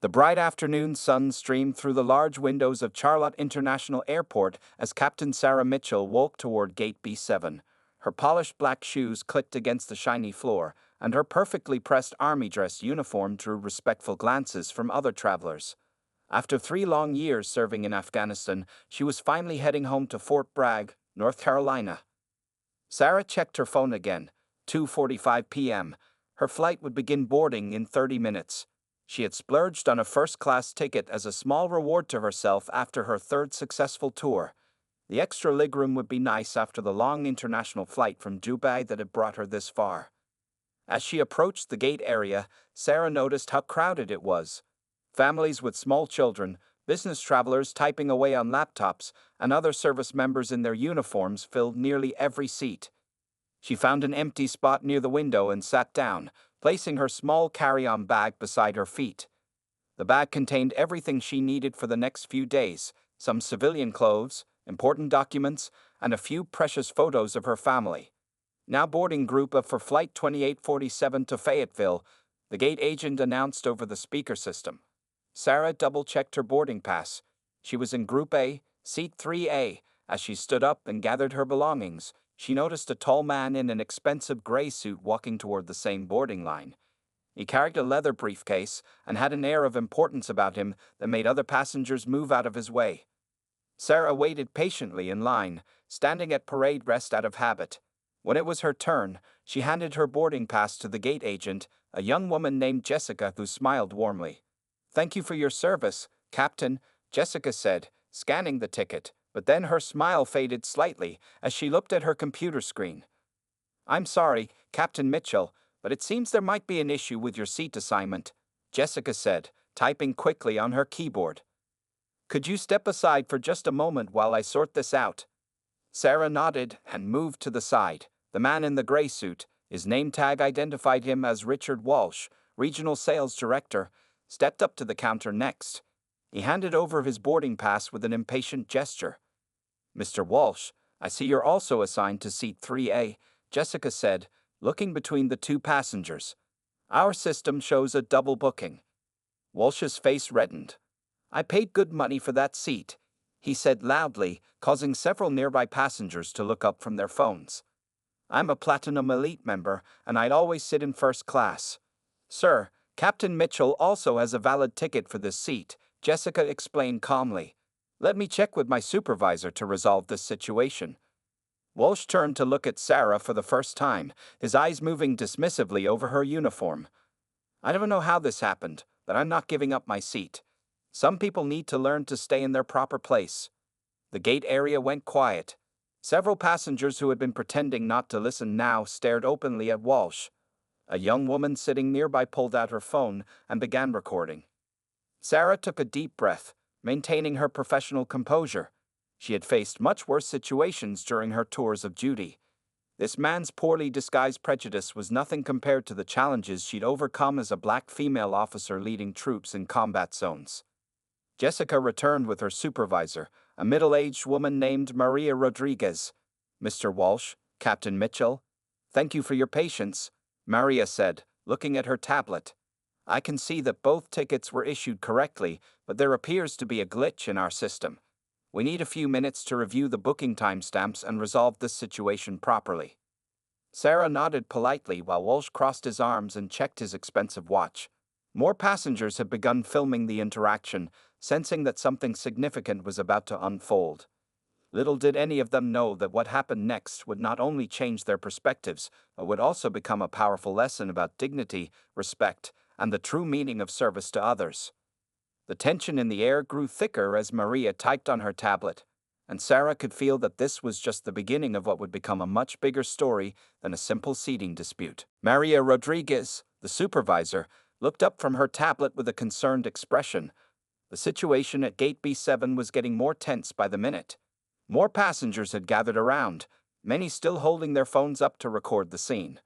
The bright afternoon sun streamed through the large windows of Charlotte International Airport as Captain Sarah Mitchell walked toward Gate B7. Her polished black shoes clicked against the shiny floor, and her perfectly pressed army dress uniform drew respectful glances from other travelers. After 3 long years serving in Afghanistan, she was finally heading home to Fort Bragg, North Carolina. Sarah checked her phone again. 2:45 p.m. Her flight would begin boarding in 30 minutes. She had splurged on a first-class ticket as a small reward to herself after her third successful tour. The extra legroom would be nice after the long international flight from Dubai that had brought her this far. As she approached the gate area, Sarah noticed how crowded it was. Families with small children, business travelers typing away on laptops, and other service members in their uniforms filled nearly every seat. She found an empty spot near the window and sat down, placing her small carry-on bag beside her feet. The bag contained everything she needed for the next few days: some civilian clothes, important documents, and a few precious photos of her family. Now boarding group up for Flight 2847 to Fayetteville, the gate agent announced over the speaker system. Sarah double-checked her boarding pass. She was in Group A, Seat 3A. As she stood up and gathered her belongings, she noticed a tall man in an expensive gray suit walking toward the same boarding line. He carried a leather briefcase and had an air of importance about him that made other passengers move out of his way. Sarah waited patiently in line, standing at parade rest out of habit. When it was her turn, she handed her boarding pass to the gate agent, a young woman named Jessica who smiled warmly. "Thank you for your service, Captain," Jessica said, scanning the ticket, but then her smile faded slightly as she looked at her computer screen. "I'm sorry, Captain Mitchell, but it seems there might be an issue with your seat assignment," Jessica said, typing quickly on her keyboard. "Could you step aside for just a moment while I sort this out?" Sarah nodded and moved to the side. The man in the gray suit, his name tag identified him as Richard Walsh, Regional Sales Director, stepped up to the counter next. He handed over his boarding pass with an impatient gesture. "Mr. Walsh, I see you're also assigned to Seat 3A, Jessica said, looking between the two passengers. "Our system shows a double booking." Walsh's face reddened. "I paid good money for that seat," he said loudly, causing several nearby passengers to look up from their phones. "I'm a Platinum Elite member, and I'd always sit in first class." "Sir, Captain Mitchell also has a valid ticket for this seat," Jessica explained calmly. "Let me check with my supervisor to resolve this situation." Walsh turned to look at Sarah for the first time, his eyes moving dismissively over her uniform. "I don't know how this happened, but I'm not giving up my seat. Some people need to learn to stay in their proper place." The gate area went quiet. Several passengers who had been pretending not to listen now stared openly at Walsh. A young woman sitting nearby pulled out her phone and began recording. Sarah took a deep breath, maintaining her professional composure. She had faced much worse situations during her tours of duty. This man's poorly disguised prejudice was nothing compared to the challenges she'd overcome as a black female officer leading troops in combat zones. Jessica returned with her supervisor, a middle-aged woman named Maria Rodriguez. "Mr. Walsh, Captain Mitchell, thank you for your patience," Maria said, looking at her tablet. "I can see that both tickets were issued correctly, but there appears to be a glitch in our system. We need a few minutes to review the booking timestamps and resolve this situation properly." Sarah nodded politely while Walsh crossed his arms and checked his expensive watch. More passengers had begun filming the interaction, sensing that something significant was about to unfold. Little did any of them know that what happened next would not only change their perspectives, but would also become a powerful lesson about dignity, respect, and the true meaning of service to others. The tension in the air grew thicker as Maria typed on her tablet, and Sarah could feel that this was just the beginning of what would become a much bigger story than a simple seating dispute. Maria Rodriguez, the supervisor, looked up from her tablet with a concerned expression. The situation at Gate B7 was getting more tense by the minute. More passengers had gathered around, many still holding their phones up to record the scene.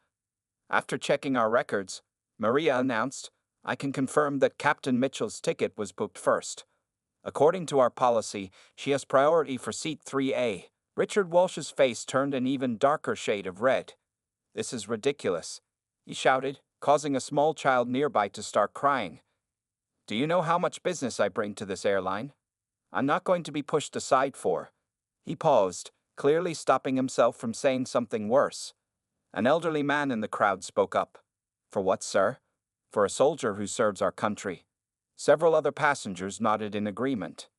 "After checking our records," Maria announced, "I can confirm that Captain Mitchell's ticket was booked first. According to our policy, she has priority for Seat 3A. Richard Walsh's face turned an even darker shade of red. "This is ridiculous," he shouted, causing a small child nearby to start crying. Do you know how much business I bring to this airline? I'm not going to be pushed aside for. He paused, clearly stopping himself from saying something worse. An elderly man in the crowd spoke up. For what, sir? For a soldier who serves our country. Several other passengers nodded in agreement.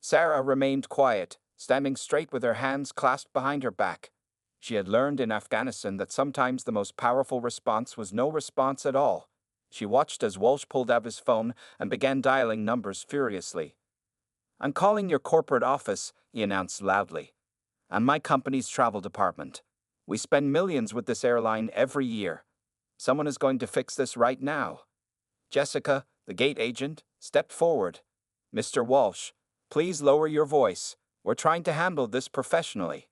Sarah remained quiet, standing straight with her hands clasped behind her back. She had learned in Afghanistan that sometimes the most powerful response was no response at all. She watched as Walsh pulled out his phone and began dialing numbers furiously. I'm calling your corporate office, he announced loudly. And my company's travel department. We spend millions with this airline every year. Someone is going to fix this right now. Jessica, the gate agent, stepped forward. Mr. Walsh, please lower your voice. We're trying to handle this professionally.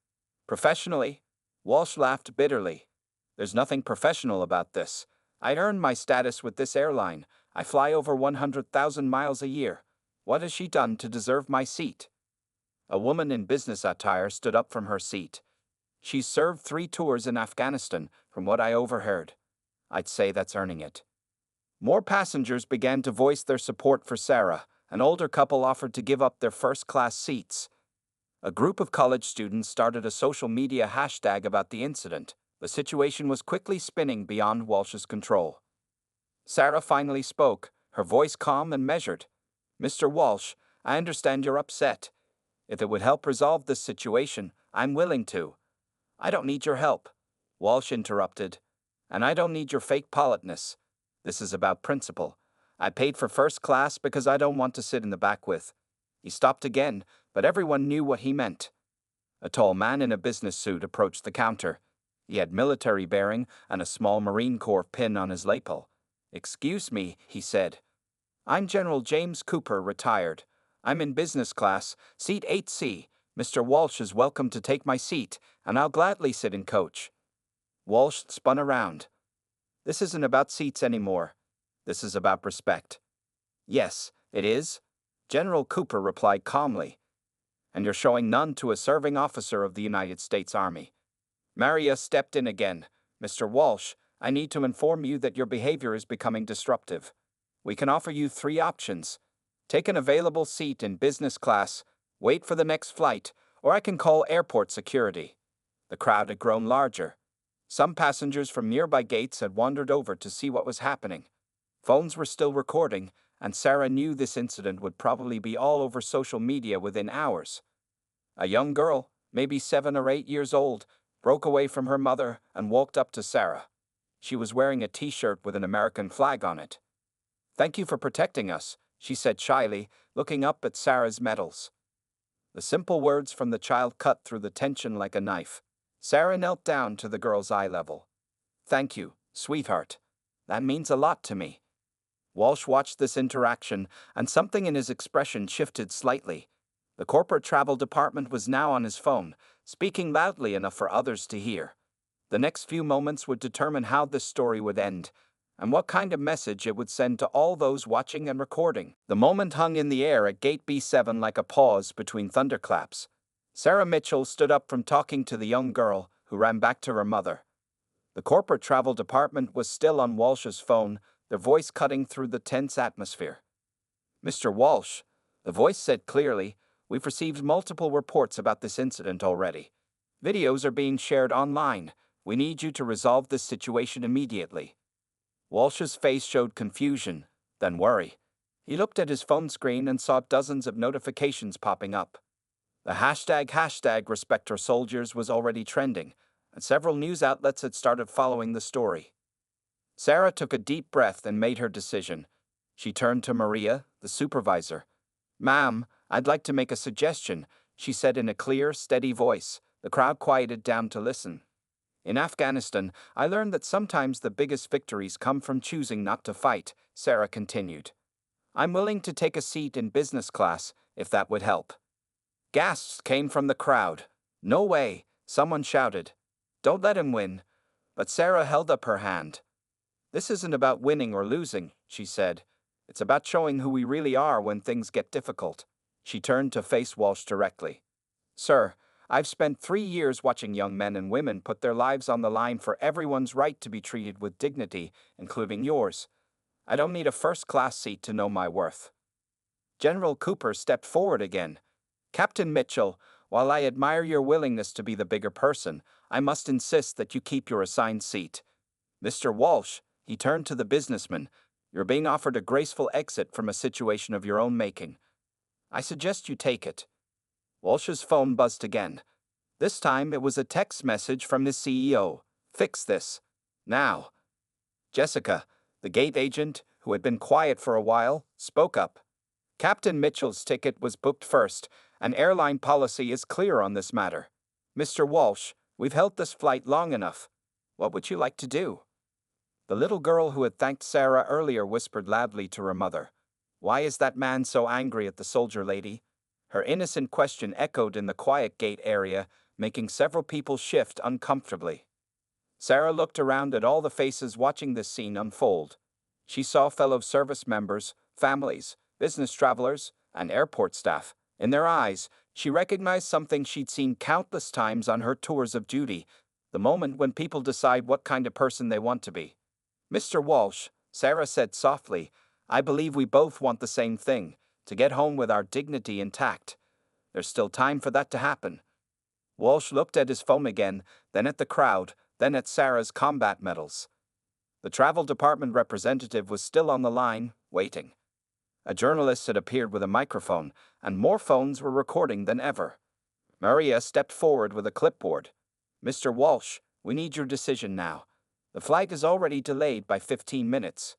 Professionally? Walsh laughed bitterly. There's nothing professional about this. I earned my status with this airline. I fly over 100,000 miles a year. What has she done to deserve my seat? A woman in business attire stood up from her seat. She's served 3 tours in Afghanistan, from what I overheard. I'd say that's earning it. More passengers began to voice their support for Sarah. An older couple offered to give up their first-class seats. A group of college students started a social media hashtag about the incident. The situation was quickly spinning beyond Walsh's control. Sarah finally spoke, her voice calm and measured. Mr. Walsh, I understand you're upset. If it would help resolve this situation, I'm willing to. I don't need your help, Walsh interrupted. And I don't need your fake politeness. This is about principle. I paid for first class because I don't want to sit in the back with. He stopped again, but everyone knew what he meant. A tall man in a business suit approached the counter. He had military bearing and a small Marine Corps pin on his lapel. Excuse me, he said. I'm General James Cooper, retired. I'm in business class, seat 8C. Mr. Walsh is welcome to take my seat, and I'll gladly sit in coach. Walsh spun around. This isn't about seats anymore. This is about respect. Yes, it is, General Cooper replied calmly. And you're showing none to a serving officer of the United States Army. Maria stepped in again. Mr. Walsh, I need to inform you that your behavior is becoming disruptive. We can offer you 3 options. Take an available seat in business class, wait for the next flight, or I can call airport security. The crowd had grown larger. Some passengers from nearby gates had wandered over to see what was happening. Phones were still recording, and Sarah knew this incident would probably be all over social media within hours. A young girl, maybe 7 or 8 years old, broke away from her mother and walked up to Sarah. She was wearing a t-shirt with an American flag on it. Thank you for protecting us, she said shyly, looking up at Sarah's medals. The simple words from the child cut through the tension like a knife. Sarah knelt down to the girl's eye level. Thank you, sweetheart. That means a lot to me. Walsh watched this interaction, and something in his expression shifted slightly. The corporate travel department was now on his phone, speaking loudly enough for others to hear. The next few moments would determine how this story would end, and what kind of message it would send to all those watching and recording. The moment hung in the air at Gate B7 like a pause between thunderclaps. Sarah Mitchell stood up from talking to the young girl, who ran back to her mother. The corporate travel department was still on Walsh's phone, their voice cutting through the tense atmosphere. Mr. Walsh, the voice said clearly, we've received multiple reports about this incident already. Videos are being shared online. We need you to resolve this situation immediately. Walsh's face showed confusion, then worry. He looked at his phone screen and saw dozens of notifications popping up. The hashtag Respect Our Soldiers was already trending, and several news outlets had started following the story. Sarah took a deep breath and made her decision. She turned to Maria, the supervisor. Ma'am, I'd like to make a suggestion, she said in a clear, steady voice. The crowd quieted down to listen. In Afghanistan, I learned that sometimes the biggest victories come from choosing not to fight, Sarah continued. I'm willing to take a seat in business class, if that would help. Gasps came from the crowd. No way, someone shouted. Don't let him win. But Sarah held up her hand. This isn't about winning or losing, she said. It's about showing who we really are when things get difficult. She turned to face Walsh directly. Sir, I've spent 3 years watching young men and women put their lives on the line for everyone's right to be treated with dignity, including yours. I don't need a first-class seat to know my worth. General Cooper stepped forward again. Captain Mitchell, while I admire your willingness to be the bigger person, I must insist that you keep your assigned seat. Mr. Walsh, he turned to the businessman, you're being offered a graceful exit from a situation of your own making. I suggest you take it. Walsh's phone buzzed again. This time it was a text message from his CEO. Fix this. Now. Jessica, the gate agent, who had been quiet for a while, spoke up. Captain Mitchell's ticket was booked first, and airline policy is clear on this matter. Mr. Walsh, we've held this flight long enough. What would you like to do? The little girl who had thanked Sarah earlier whispered loudly to her mother. Why is that man so angry at the soldier lady? Her innocent question echoed in the quiet gate area, making several people shift uncomfortably. Sarah looked around at all the faces watching this scene unfold. She saw fellow service members, families, business travelers, and airport staff. In their eyes, she recognized something she'd seen countless times on her tours of duty, the moment when people decide what kind of person they want to be. Mr. Walsh, Sarah said softly, I believe we both want the same thing, to get home with our dignity intact. There's still time for that to happen. Walsh looked at his phone again, then at the crowd, then at Sarah's combat medals. The travel department representative was still on the line, waiting. A journalist had appeared with a microphone, and more phones were recording than ever. Maria stepped forward with a clipboard. Mr. Walsh, we need your decision now. The flight is already delayed by 15 minutes.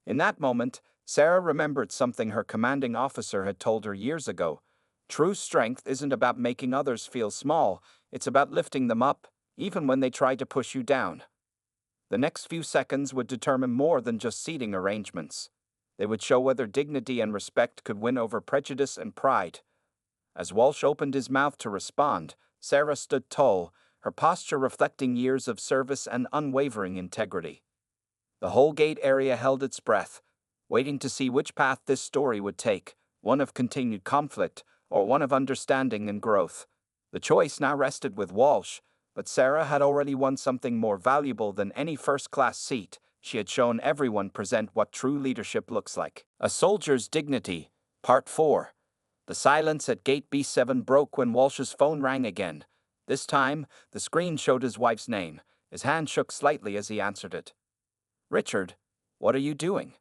In that moment, Sarah remembered something her commanding officer had told her years ago. True strength isn't about making others feel small, it's about lifting them up, even when they try to push you down. The next few seconds would determine more than just seating arrangements. They would show whether dignity and respect could win over prejudice and pride. As Walsh opened his mouth to respond, Sarah stood tall, her posture reflecting years of service and unwavering integrity. The whole gate area held its breath, waiting to see which path this story would take, one of continued conflict or one of understanding and growth. The choice now rested with Walsh, but Sarah had already won something more valuable than any first-class seat. She had shown everyone present what true leadership looks like. A Soldier's Dignity, Part 4. The silence at Gate B7 broke when Walsh's phone rang again. This time, the screen showed his wife's name. His hand shook slightly as he answered it. Richard, what are you doing?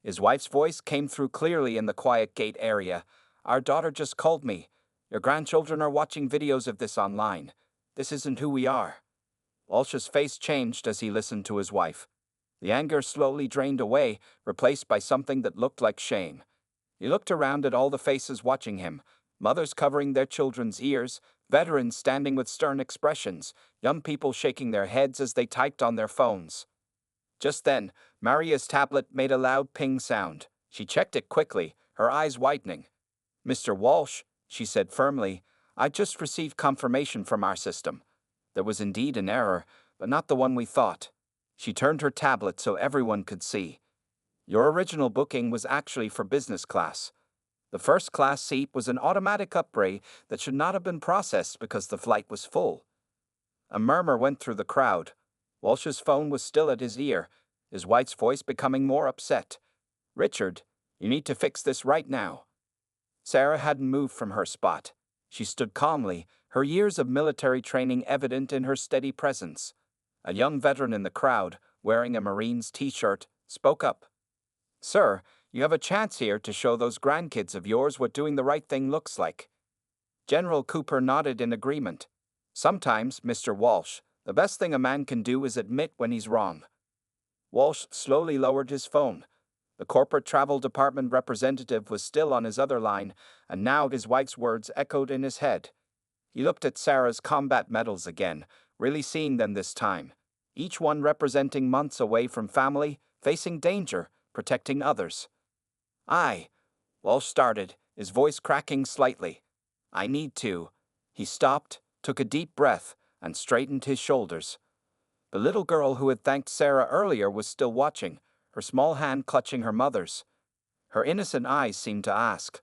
His wife's voice came through clearly in the quiet gate area. Our daughter just called me. Your grandchildren are watching videos of this online. This isn't who we are. Walsh's face changed as he listened to his wife. The anger slowly drained away, replaced by something that looked like shame. He looked around at all the faces watching him, mothers covering their children's ears, veterans standing with stern expressions, young people shaking their heads as they typed on their phones. Just then, Maria's tablet made a loud ping sound. She checked it quickly, her eyes widening. Mr. Walsh, she said firmly, I just received confirmation from our system. There was indeed an error, but not the one we thought. She turned her tablet so everyone could see. Your original booking was actually for business class. The first-class seat was an automatic upgrade that should not have been processed because the flight was full. A murmur went through the crowd. Walsh's phone was still at his ear, his wife's voice becoming more upset. Richard, you need to fix this right now. Sarah hadn't moved from her spot. She stood calmly, her years of military training evident in her steady presence. A young veteran in the crowd, wearing a Marine's t-shirt, spoke up. Sir, you have a chance here to show those grandkids of yours what doing the right thing looks like. General Cooper nodded in agreement. Sometimes, Mr. Walsh, the best thing a man can do is admit when he's wrong. Walsh slowly lowered his phone. The corporate travel department representative was still on his other line, and now his wife's words echoed in his head. He looked at Sarah's combat medals again, really seeing them this time. Each one representing months away from family, facing danger, protecting others. Walsh started, his voice cracking slightly. I need to. He stopped, took a deep breath, and straightened his shoulders. The little girl who had thanked Sarah earlier was still watching, her small hand clutching her mother's. Her innocent eyes seemed to ask,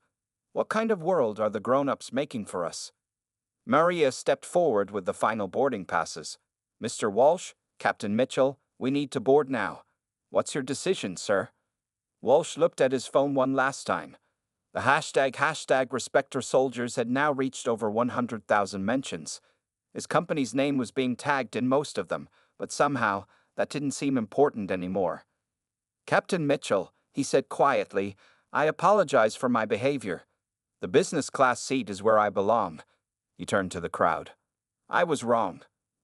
what kind of world are the grown-ups making for us? Maria stepped forward with the final boarding passes. Mr. Walsh, Captain Mitchell, we need to board now. What's your decision, sir? Walsh looked at his phone one last time. The hashtag Respect Our Soldiers had now reached over 100,000 mentions. His company's name was being tagged in most of them, but somehow, that didn't seem important anymore. Captain Mitchell, he said quietly, I apologize for my behavior. The business class seat is where I belong. He turned to the crowd. I was wrong.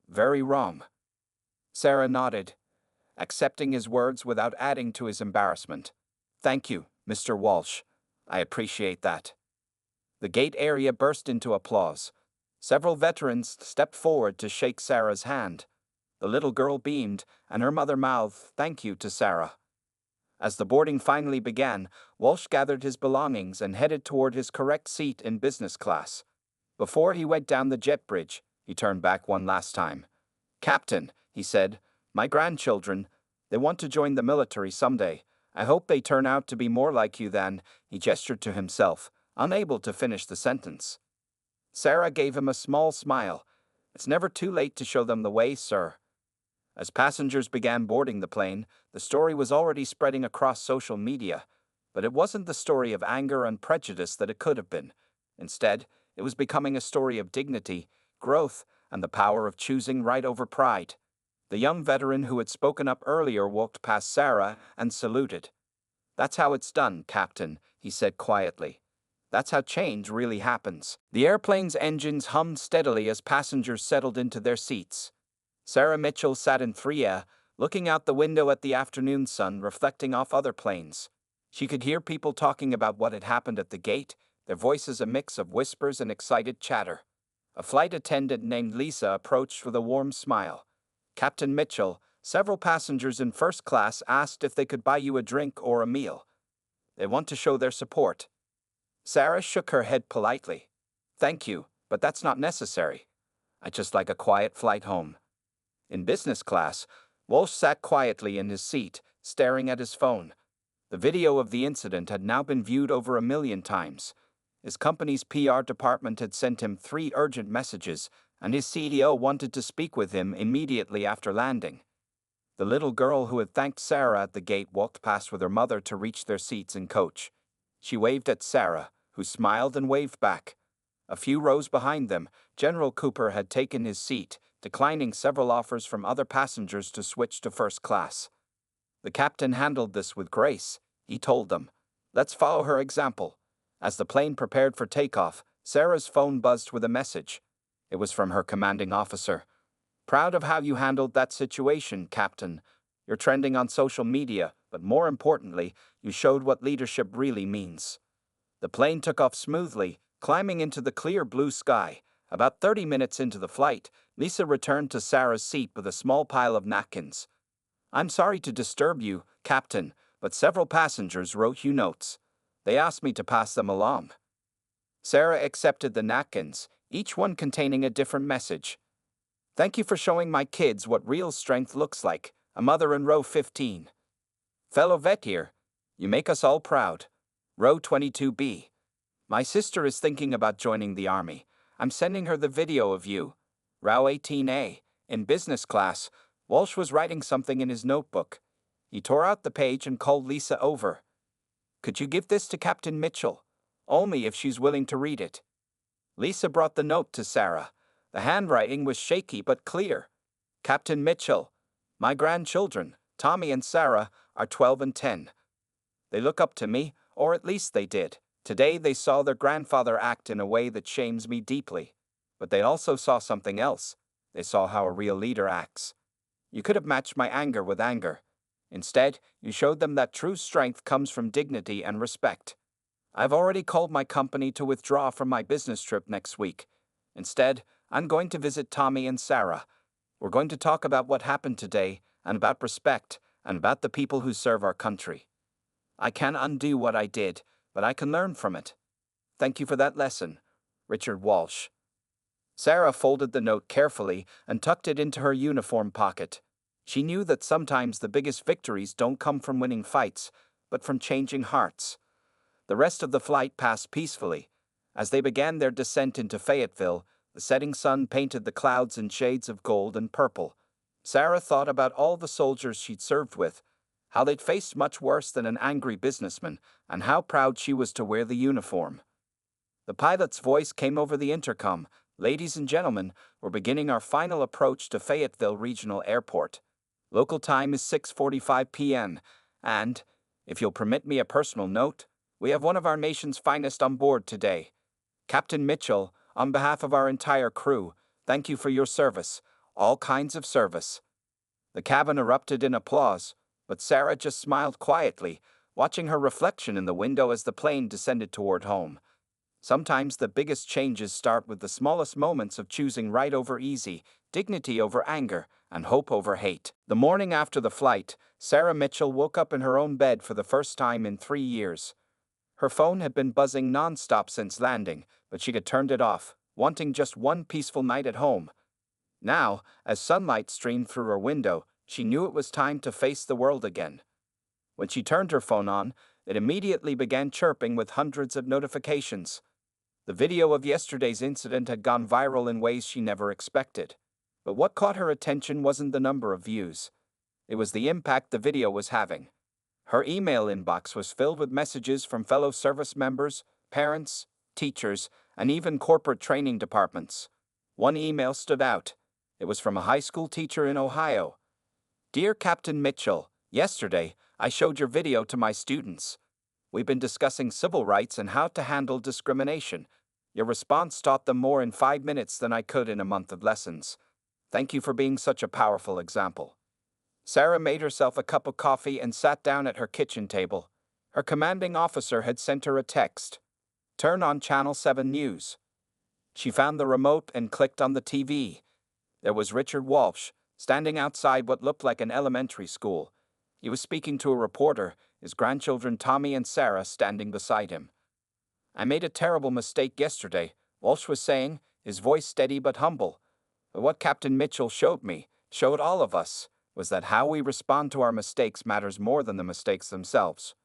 Very wrong. Sarah nodded, accepting his words without adding to his embarrassment. Thank you, Mr. Walsh. I appreciate that. The gate area burst into applause. Several veterans stepped forward to shake Sarah's hand. The little girl beamed, and her mother mouthed, "Thank you" to Sarah. As the boarding finally began, Walsh gathered his belongings and headed toward his correct seat in business class. Before he went down the jet bridge, he turned back one last time. Captain, he said, my grandchildren, they want to join the military someday. I hope they turn out to be more like you than, he gestured to himself, unable to finish the sentence. Sarah gave him a small smile. It's never too late to show them the way, sir. As passengers began boarding the plane, the story was already spreading across social media. But it wasn't the story of anger and prejudice that it could have been. Instead, it was becoming a story of dignity, growth, and the power of choosing right over pride. The young veteran who had spoken up earlier walked past Sarah and saluted. That's how it's done, Captain, he said quietly. That's how change really happens. The airplane's engines hummed steadily as passengers settled into their seats. Sarah Mitchell sat in 3A, looking out the window at the afternoon sun reflecting off other planes. She could hear people talking about what had happened at the gate, their voices a mix of whispers and excited chatter. A flight attendant named Lisa approached with a warm smile. Captain Mitchell, several passengers in first class asked if they could buy you a drink or a meal. They want to show their support. Sarah shook her head politely. Thank you, but that's not necessary. I'd just like a quiet flight home. In business class, Walsh sat quietly in his seat, staring at his phone. The video of the incident had now been viewed over 1 million times. His company's PR department had sent him 3 urgent messages, and his CEO wanted to speak with him immediately after landing. The little girl who had thanked Sarah at the gate walked past with her mother to reach their seats in coach. She waved at Sarah, who smiled and waved back. A few rows behind them, General Cooper had taken his seat, declining several offers from other passengers to switch to first class. The captain handled this with grace. He told them, let's follow her example. As the plane prepared for takeoff, Sarah's phone buzzed with a message. It was from her commanding officer. Proud of how you handled that situation, Captain. You're trending on social media, but more importantly, you showed what leadership really means. The plane took off smoothly, climbing into the clear blue sky. About 30 minutes into the flight, Lisa returned to Sarah's seat with a small pile of napkins. I'm sorry to disturb you, Captain, but several passengers wrote you notes. They asked me to pass them along. Sarah accepted the napkins, each one containing a different message. Thank you for showing my kids what real strength looks like, a mother in row 15. Fellow vet here, you make us all proud. Row 22B. My sister is thinking about joining the army. I'm sending her the video of you. Row 18A. In business class, Walsh was writing something in his notebook. He tore out the page and called Lisa over. Could you give this to Captain Mitchell? Only if she's willing to read it. Lisa brought the note to Sarah. The handwriting was shaky but clear. Captain Mitchell, my grandchildren, Tommy and Sarah, are 12 and 10. They look up to me, or at least they did. Today they saw their grandfather act in a way that shames me deeply. But they also saw something else. They saw how a real leader acts. You could have matched my anger with anger. Instead, you showed them that true strength comes from dignity and respect. I've already called my company to withdraw from my business trip next week. Instead, I'm going to visit Tommy and Sarah. We're going to talk about what happened today, and about respect, and about the people who serve our country. I can't undo what I did, but I can learn from it. Thank you for that lesson, Richard Walsh. Sarah folded the note carefully and tucked it into her uniform pocket. She knew that sometimes the biggest victories don't come from winning fights, but from changing hearts. The rest of the flight passed peacefully. As they began their descent into Fayetteville, the setting sun painted the clouds in shades of gold and purple. Sarah thought about all the soldiers she'd served with, how they'd faced much worse than an angry businessman, and how proud she was to wear the uniform. The pilot's voice came over the intercom. Ladies and gentlemen, we're beginning our final approach to Fayetteville Regional Airport. Local time is 6:45 p.m., and, if you'll permit me a personal note, we have one of our nation's finest on board today. Captain Mitchell, on behalf of our entire crew, thank you for your service, all kinds of service. The cabin erupted in applause, but Sarah just smiled quietly, watching her reflection in the window as the plane descended toward home. Sometimes the biggest changes start with the smallest moments of choosing right over easy, dignity over anger, and hope over hate. The morning after the flight, Sarah Mitchell woke up in her own bed for the first time in 3 years. Her phone had been buzzing non-stop since landing, but she had turned it off, wanting just one peaceful night at home. Now, as sunlight streamed through her window, she knew it was time to face the world again. When she turned her phone on, it immediately began chirping with hundreds of notifications. The video of yesterday's incident had gone viral in ways she never expected. But what caught her attention wasn't the number of views. It was the impact the video was having. Her email inbox was filled with messages from fellow service members, parents, teachers, and even corporate training departments. One email stood out. It was from a high school teacher in Ohio. Dear Captain Mitchell, yesterday, I showed your video to my students. We've been discussing civil rights and how to handle discrimination. Your response taught them more in 5 minutes than I could in a month of lessons. Thank you for being such a powerful example. Sarah made herself a cup of coffee and sat down at her kitchen table. Her commanding officer had sent her a text. Turn on Channel 7 News. She found the remote and clicked on the TV. There was Richard Walsh, standing outside what looked like an elementary school. He was speaking to a reporter, his grandchildren Tommy and Sarah standing beside him. I made a terrible mistake yesterday, Walsh was saying, his voice steady but humble. But what Captain Mitchell showed me, showed all of us, was that how we respond to our mistakes matters more than the mistakes themselves.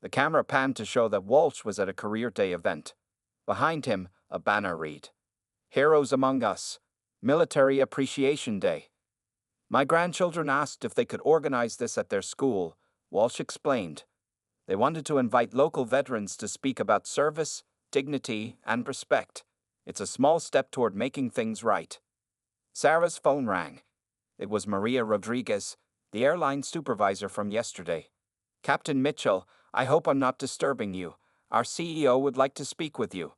The camera panned to show that Walsh was at a Career Day event. Behind him, a banner read, Heroes Among Us, Military Appreciation Day. My grandchildren asked if they could organize this at their school, Walsh explained. They wanted to invite local veterans to speak about service, dignity, and respect. It's a small step toward making things right. Sarah's phone rang. It was Maria Rodriguez, the airline supervisor from yesterday. Captain Mitchell, I hope I'm not disturbing you. Our CEO would like to speak with you.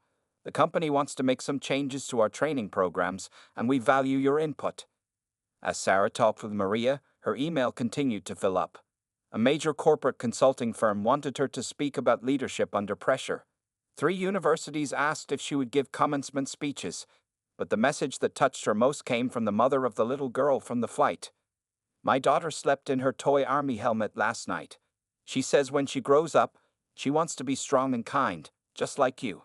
The company wants to make some changes to our training programs, and we value your input. As Sarah talked with Maria, her email continued to fill up. A major corporate consulting firm wanted her to speak about leadership under pressure. 3 universities asked if she would give commencement speeches, but the message that touched her most came from the mother of the little girl from the flight. My daughter slept in her toy army helmet last night. She says when she grows up, she wants to be strong and kind, just like you.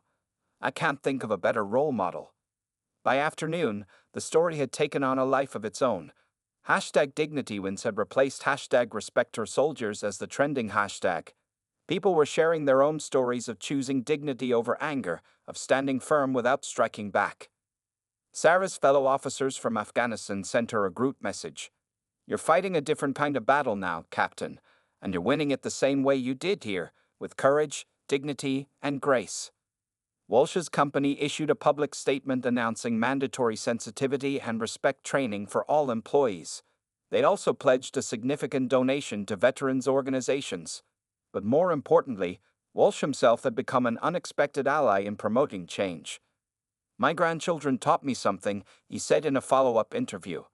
I can't think of a better role model. By afternoon, the story had taken on a life of its own. #DignityWins had replaced #RespectOurSoldiers as the trending hashtag. People were sharing their own stories of choosing dignity over anger, of standing firm without striking back. Sarah's fellow officers from Afghanistan sent her a group message. You're fighting a different kind of battle now, Captain, and you're winning it the same way you did here, with courage, dignity, and grace. Walsh's company issued a public statement announcing mandatory sensitivity and respect training for all employees. They'd also pledged a significant donation to veterans organizations. But more importantly, Walsh himself had become an unexpected ally in promoting change. My grandchildren taught me something, he said in a follow-up interview.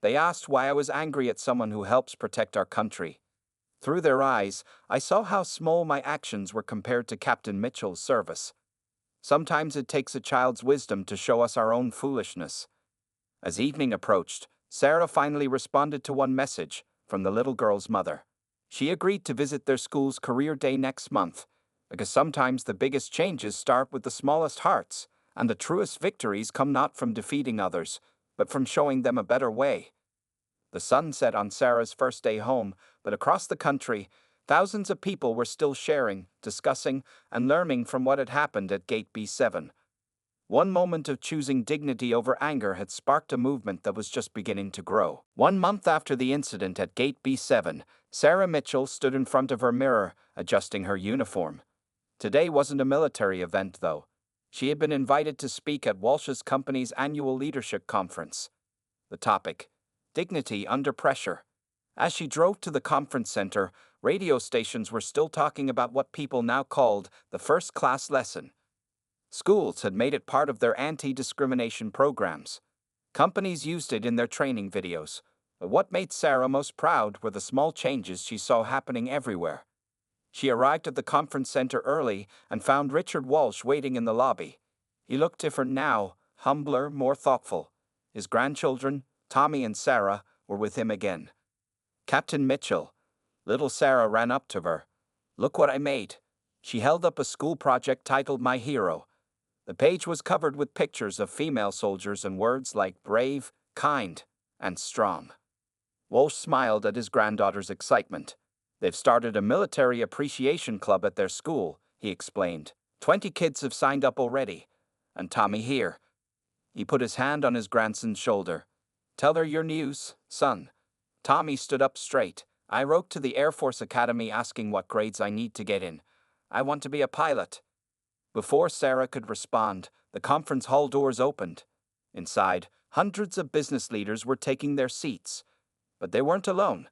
They asked why I was angry at someone who helps protect our country. Through their eyes, I saw how small my actions were compared to Captain Mitchell's service. Sometimes it takes a child's wisdom to show us our own foolishness. As evening approached, Sarah finally responded to one message from the little girl's mother. She agreed to visit their school's Career Day next month, because sometimes the biggest changes start with the smallest hearts, and the truest victories come not from defeating others, but from showing them a better way. The sun set on Sarah's first day home, but across the country, thousands of people were still sharing, discussing, and learning from what had happened at Gate B7. One moment of choosing dignity over anger had sparked a movement that was just beginning to grow. 1 month after the incident at Gate B7, Sarah Mitchell stood in front of her mirror, adjusting her uniform. Today wasn't a military event, though. She had been invited to speak at Walsh's company's annual leadership conference. The topic: dignity under pressure. As she drove to the conference center, radio stations were still talking about what people now called the first class lesson. Schools had made it part of their anti-discrimination programs. Companies used it in their training videos. But what made Sarah most proud were the small changes she saw happening everywhere. She arrived at the conference center early and found Richard Walsh waiting in the lobby. He looked different now, humbler, more thoughtful. His grandchildren, Tommy and Sarah, were with him again. Captain Mitchell. Little Sarah ran up to her. "Look what I made." She held up a school project titled My Hero. The page was covered with pictures of female soldiers and words like brave, kind, and strong. Walsh smiled at his granddaughter's excitement. "They've started a military appreciation club at their school," he explained. 20 kids have signed up already. And Tommy here." He put his hand on his grandson's shoulder. "Tell her your news, son." Tommy stood up straight. "I wrote to the Air Force Academy asking what grades I need to get in. I want to be a pilot." Before Sarah could respond, the conference hall doors opened. Inside, hundreds of business leaders were taking their seats. But they weren't alone.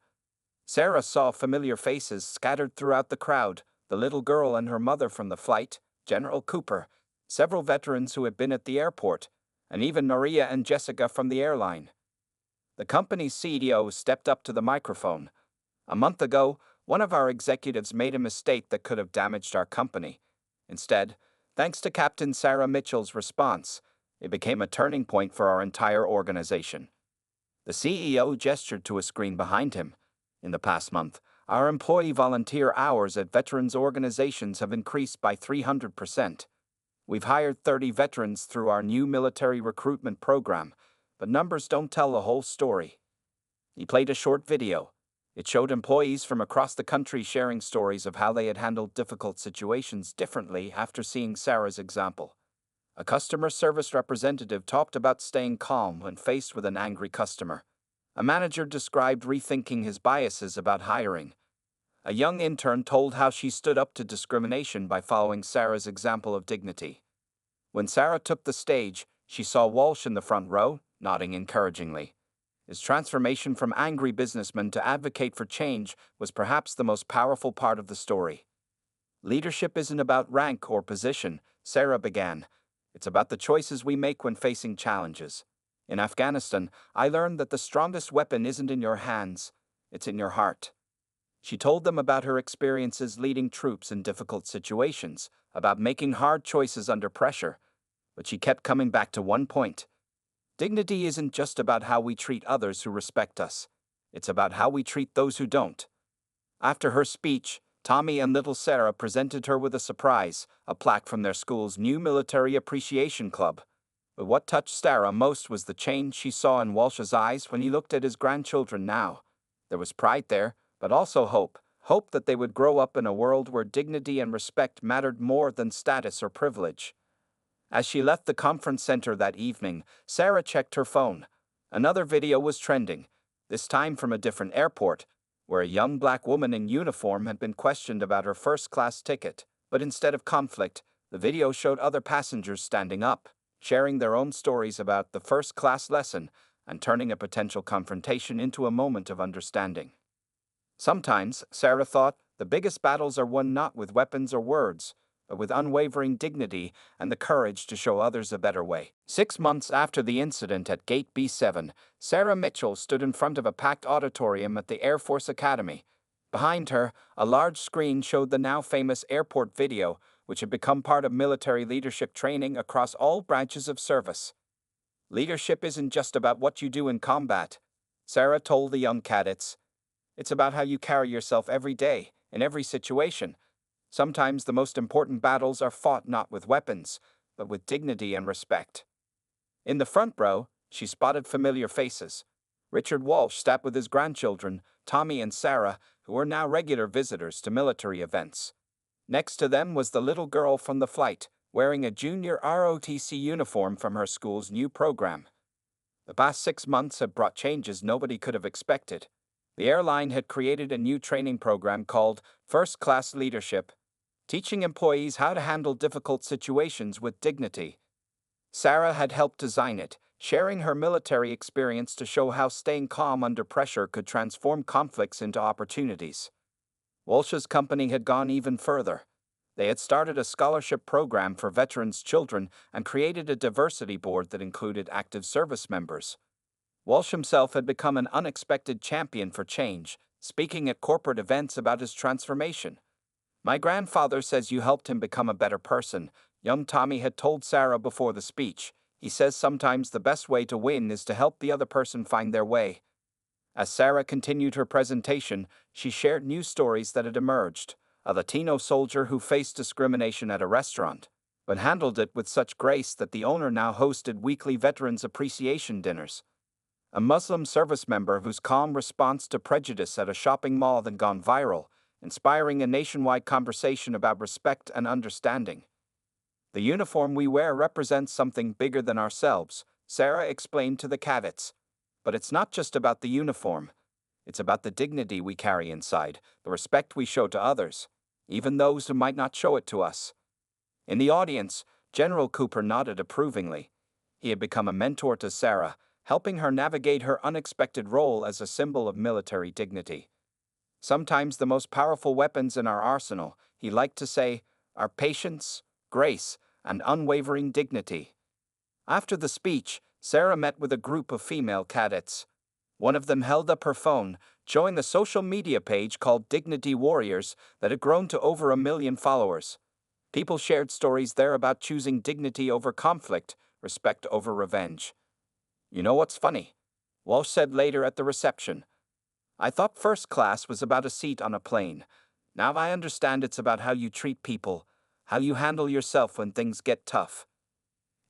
Sarah saw familiar faces scattered throughout the crowd: the little girl and her mother from the flight, General Cooper, several veterans who had been at the airport, and even Maria and Jessica from the airline. The company's CEO stepped up to the microphone. "A month ago, one of our executives made a mistake that could have damaged our company. Instead, thanks to Captain Sarah Mitchell's response, it became a turning point for our entire organization." The CEO gestured to a screen behind him. "In the past month, our employee volunteer hours at veterans organizations have increased by 300%. We've hired 30 veterans through our new military recruitment program, but numbers don't tell the whole story." He played a short video. It showed employees from across the country sharing stories of how they had handled difficult situations differently after seeing Sarah's example. A customer service representative talked about staying calm when faced with an angry customer. A manager described rethinking his biases about hiring. A young intern told how she stood up to discrimination by following Sarah's example of dignity. When Sarah took the stage, she saw Walsh in the front row, nodding encouragingly. His transformation from angry businessman to advocate for change was perhaps the most powerful part of the story. "Leadership isn't about rank or position," Sarah began. "It's about the choices we make when facing challenges. In Afghanistan, I learned that the strongest weapon isn't in your hands, it's in your heart." She told them about her experiences leading troops in difficult situations, about making hard choices under pressure, but she kept coming back to one point. Dignity isn't just about how we treat others who respect us. It's about how we treat those who don't. After her speech, Tommy and little Sarah presented her with a surprise, a plaque from their school's new military appreciation club. But what touched Sarah most was the change she saw in Walsh's eyes when he looked at his grandchildren now. There was pride there, but also hope. Hope that they would grow up in a world where dignity and respect mattered more than status or privilege. As she left the conference center that evening, Sarah checked her phone. Another video was trending, this time from a different airport, where a young black woman in uniform had been questioned about her first-class ticket. But instead of conflict, the video showed other passengers standing up, sharing their own stories about the first-class lesson and turning a potential confrontation into a moment of understanding. Sometimes, Sarah thought, the biggest battles are won not with weapons or words, but with unwavering dignity and the courage to show others a better way. 6 months after the incident at Gate B7, Sarah Mitchell stood in front of a packed auditorium at the Air Force Academy. Behind her, a large screen showed the now famous airport video, which had become part of military leadership training across all branches of service. "Leadership isn't just about what you do in combat," Sarah told the young cadets. "It's about how you carry yourself every day, in every situation. Sometimes the most important battles are fought not with weapons, but with dignity and respect." In the front row, she spotted familiar faces. Richard Walsh sat with his grandchildren, Tommy and Sarah, who were now regular visitors to military events. Next to them was the little girl from the flight, wearing a junior ROTC uniform from her school's new program. The past 6 months had brought changes nobody could have expected. The airline had created a new training program called First Class Leadership, teaching employees how to handle difficult situations with dignity. Sarah had helped design it, sharing her military experience to show how staying calm under pressure could transform conflicts into opportunities. Walsh's company had gone even further. They had started a scholarship program for veterans' children and created a diversity board that included active service members. Walsh himself had become an unexpected champion for change, speaking at corporate events about his transformation. "My grandfather says you helped him become a better person," young Tommy had told Sarah before the speech. "He says sometimes the best way to win is to help the other person find their way." As Sarah continued her presentation, she shared news stories that had emerged. A Latino soldier who faced discrimination at a restaurant, but handled it with such grace that the owner now hosted weekly Veterans Appreciation Dinners. A Muslim service member whose calm response to prejudice at a shopping mall had gone viral, inspiring a nationwide conversation about respect and understanding. "The uniform we wear represents something bigger than ourselves," Sarah explained to the cadets. "But it's not just about the uniform. It's about the dignity we carry inside, the respect we show to others, even those who might not show it to us." In the audience, General Cooper nodded approvingly. He had become a mentor to Sarah, helping her navigate her unexpected role as a symbol of military dignity. "Sometimes the most powerful weapons in our arsenal," he liked to say, "are patience, grace, and unwavering dignity." After the speech, Sarah met with a group of female cadets. One of them held up her phone, showing the social media page called Dignity Warriors that had grown to over 1 million followers. People shared stories there about choosing dignity over conflict, respect over revenge. "You know what's funny?" Walsh said later at the reception. "I thought first class was about a seat on a plane. Now I understand it's about how you treat people, how you handle yourself when things get tough."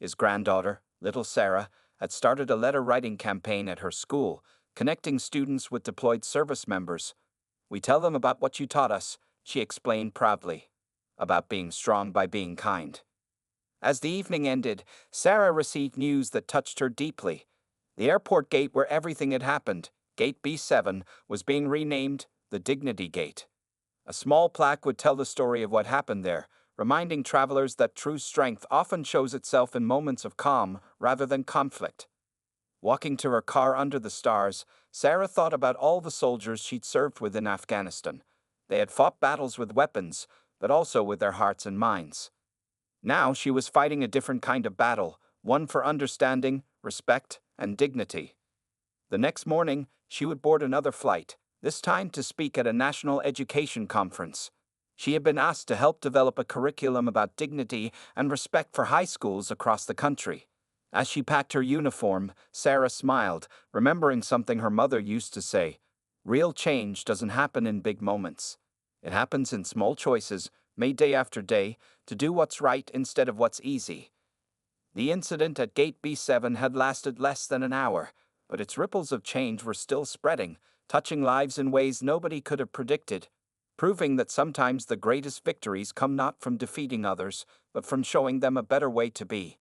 His granddaughter, little Sarah, had started a letter-writing campaign at her school, connecting students with deployed service members. "We tell them about what you taught us," she explained proudly. "About being strong by being kind." As the evening ended, Sarah received news that touched her deeply. The airport gate where everything had happened, Gate B7, was being renamed the Dignity Gate. A small plaque would tell the story of what happened there, reminding travelers that true strength often shows itself in moments of calm rather than conflict. Walking to her car under the stars, Sarah thought about all the soldiers she'd served with in Afghanistan. They had fought battles with weapons, but also with their hearts and minds. Now she was fighting a different kind of battle, one for understanding, respect, and dignity. The next morning, she would board another flight, this time to speak at a national education conference. She had been asked to help develop a curriculum about dignity and respect for high schools across the country. As she packed her uniform, Sarah smiled, remembering something her mother used to say: "Real change doesn't happen in big moments. It happens in small choices, made day after day, to do what's right instead of what's easy." The incident at Gate B7 had lasted less than an hour, but its ripples of change were still spreading, touching lives in ways nobody could have predicted, proving that sometimes the greatest victories come not from defeating others, but from showing them a better way to be.